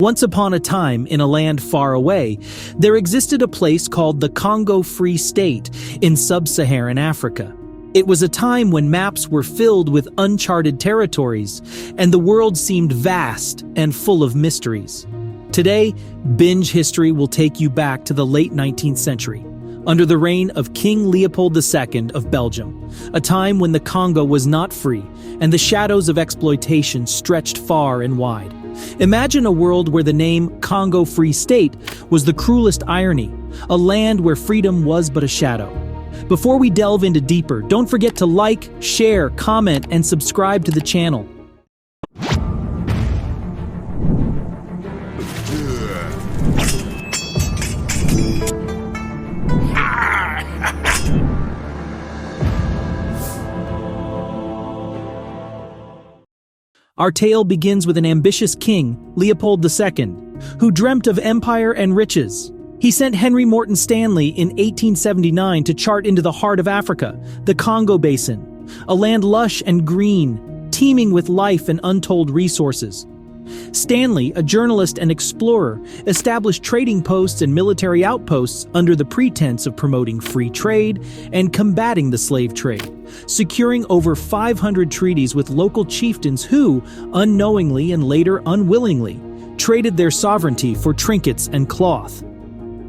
Once upon a time, in a land far away, there existed a place called the Congo Free State in sub-Saharan Africa. It was a time when maps were filled with uncharted territories, and the world seemed vast and full of mysteries. Today, Binge History will take you back to the late 19th century, under the reign of King Leopold II of Belgium, a time when the Congo was not free, and the shadows of exploitation stretched far and wide. Imagine a world where the name Congo Free State was the cruelest irony, a land where freedom was but a shadow. Before we delve into deeper, don't forget to like, share, comment, and subscribe to the channel. Our tale begins with an ambitious king, Leopold II, who dreamt of empire and riches. He sent Henry Morton Stanley in 1879 to chart into the heart of Africa, the Congo Basin, a land lush and green, teeming with life and untold resources. Stanley, a journalist and explorer, established trading posts and military outposts under the pretense of promoting free trade and combating the slave trade, securing over 500 treaties with local chieftains who, unknowingly and later unwillingly, traded their sovereignty for trinkets and cloth.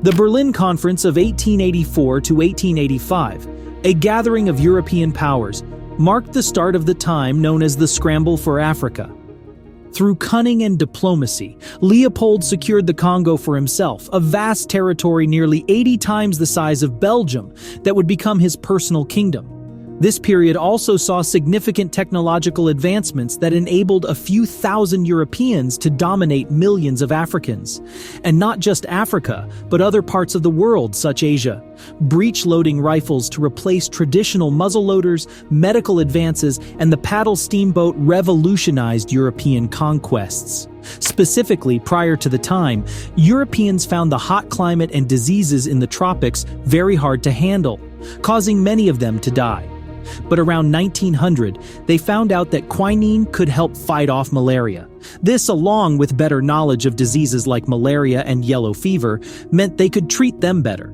The Berlin Conference of 1884 to 1885, a gathering of European powers, marked the start of the time known as the Scramble for Africa. Through cunning and diplomacy, Leopold secured the Congo for himself, a vast territory nearly 80 times the size of Belgium that would become his personal kingdom. This period also saw significant technological advancements that enabled a few thousand Europeans to dominate millions of Africans. And not just Africa, but other parts of the world, such as Asia. Breech-loading rifles to replace traditional muzzleloaders, medical advances, and the paddle steamboat revolutionized European conquests. Specifically, prior to the time, Europeans found the hot climate and diseases in the tropics very hard to handle, causing many of them to die. But around 1900, they found out that quinine could help fight off malaria. This, along with better knowledge of diseases like malaria and yellow fever, meant they could treat them better.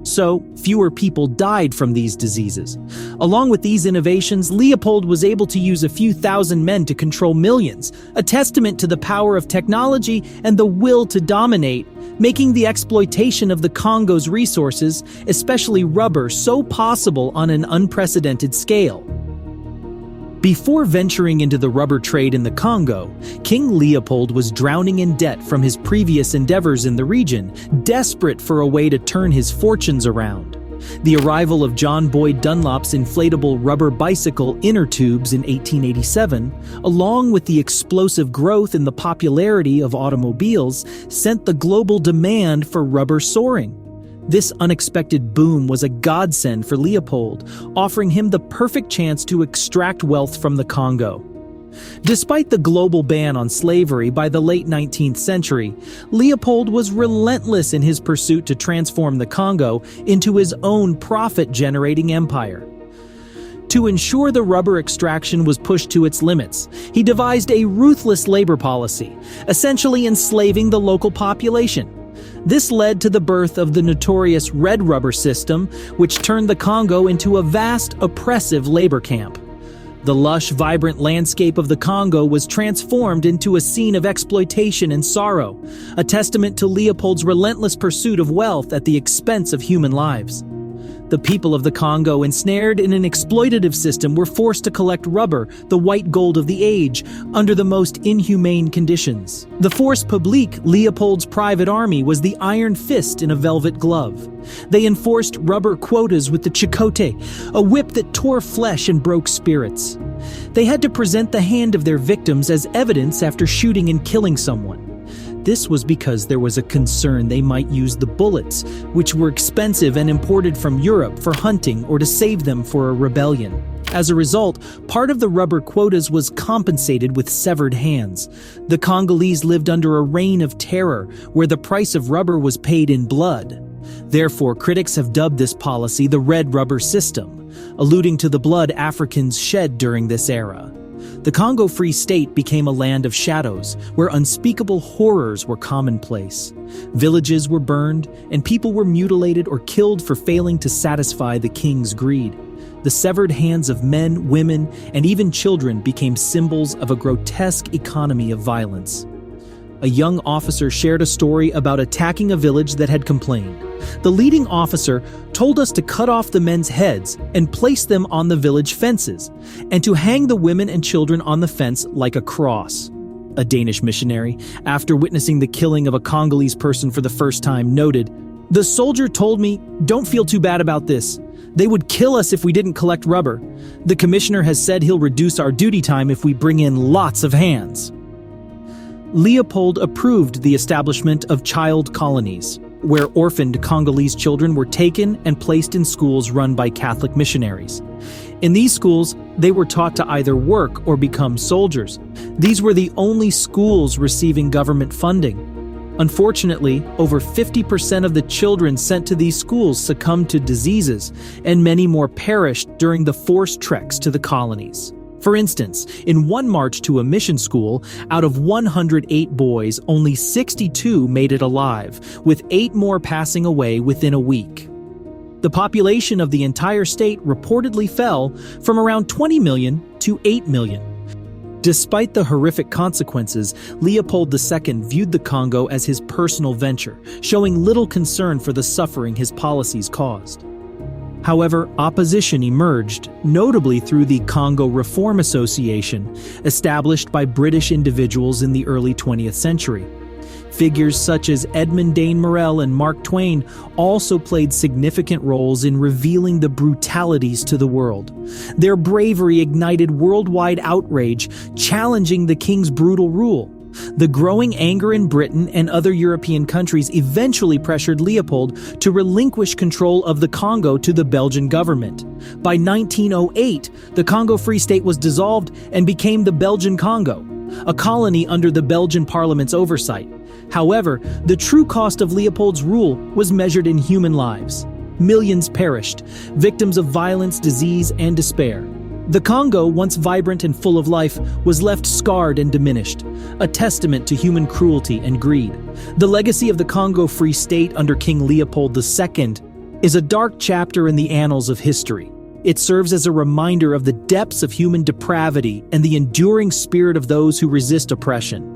So, fewer people died from these diseases. Along with these innovations, Leopold was able to use a few thousand men to control millions, a testament to the power of technology and the will to dominate, making the exploitation of the Congo's resources, especially rubber, so possible on an unprecedented scale. Before venturing into the rubber trade in the Congo, King Leopold was drowning in debt from his previous endeavors in the region, desperate for a way to turn his fortunes around. The arrival of John Boyd Dunlop's inflatable rubber bicycle inner tubes in 1887, along with the explosive growth in the popularity of automobiles, sent the global demand for rubber soaring. This unexpected boom was a godsend for Leopold, offering him the perfect chance to extract wealth from the Congo. Despite the global ban on slavery by the late 19th century, Leopold was relentless in his pursuit to transform the Congo into his own profit-generating empire. To ensure the rubber extraction was pushed to its limits, he devised a ruthless labor policy, essentially enslaving the local population. This led to the birth of the notorious red rubber system, which turned the Congo into a vast, oppressive labor camp. The lush, vibrant landscape of the Congo was transformed into a scene of exploitation and sorrow, a testament to Leopold's relentless pursuit of wealth at the expense of human lives. The people of the Congo, ensnared in an exploitative system, were forced to collect rubber, the white gold of the age, under the most inhumane conditions. The Force Publique, Leopold's private army, was the iron fist in a velvet glove. They enforced rubber quotas with the chicote, a whip that tore flesh and broke spirits. They had to present the hand of their victims as evidence after shooting and killing someone. This was because there was a concern they might use the bullets, which were expensive and imported from Europe, for hunting or to save them for a rebellion. As a result, part of the rubber quotas was compensated with severed hands. The Congolese lived under a reign of terror, where the price of rubber was paid in blood. Therefore, critics have dubbed this policy the red rubber system, alluding to the blood Africans shed during this era. The Congo Free State became a land of shadows, where unspeakable horrors were commonplace. Villages were burned, and people were mutilated or killed for failing to satisfy the king's greed. The severed hands of men, women, and even children became symbols of a grotesque economy of violence. A young officer shared a story about attacking a village that had complained. The leading officer told us to cut off the men's heads and place them on the village fences, and to hang the women and children on the fence like a cross. A Danish missionary, after witnessing the killing of a Congolese person for the first time, noted, "The soldier told me, 'Don't feel too bad about this. They would kill us if we didn't collect rubber. The commissioner has said he'll reduce our duty time if we bring in lots of hands.'" Leopold approved the establishment of child colonies, where orphaned Congolese children were taken and placed in schools run by Catholic missionaries. In these schools, they were taught to either work or become soldiers. These were the only schools receiving government funding. Unfortunately, over 50% of the children sent to these schools succumbed to diseases, and many more perished during the forced treks to the colonies. For instance, in one march to a mission school, out of 108 boys, only 62 made it alive, with 8 more passing away within a week. The population of the entire state reportedly fell from around 20 million to 8 million. Despite the horrific consequences, Leopold II viewed the Congo as his personal venture, showing little concern for the suffering his policies caused. However, opposition emerged, notably through the Congo Reform Association, established by British individuals in the early 20th century. Figures such as Edmund Dane Morel and Mark Twain also played significant roles in revealing the brutalities to the world. Their bravery ignited worldwide outrage, challenging the king's brutal rule. The growing anger in Britain and other European countries eventually pressured Leopold to relinquish control of the Congo to the Belgian government. By 1908, the Congo Free State was dissolved and became the Belgian Congo, a colony under the Belgian Parliament's oversight. However, the true cost of Leopold's rule was measured in human lives. Millions perished, victims of violence, disease, and despair. The Congo, once vibrant and full of life, was left scarred and diminished, a testament to human cruelty and greed. The legacy of the Congo Free State under King Leopold II is a dark chapter in the annals of history. It serves as a reminder of the depths of human depravity and the enduring spirit of those who resist oppression.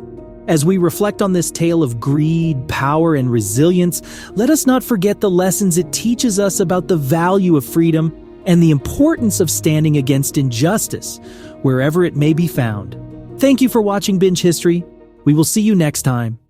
As we reflect on this tale of greed, power, and resilience, let us not forget the lessons it teaches us about the value of freedom and the importance of standing against injustice, wherever it may be found. Thank you for watching Binge History. We will see you next time.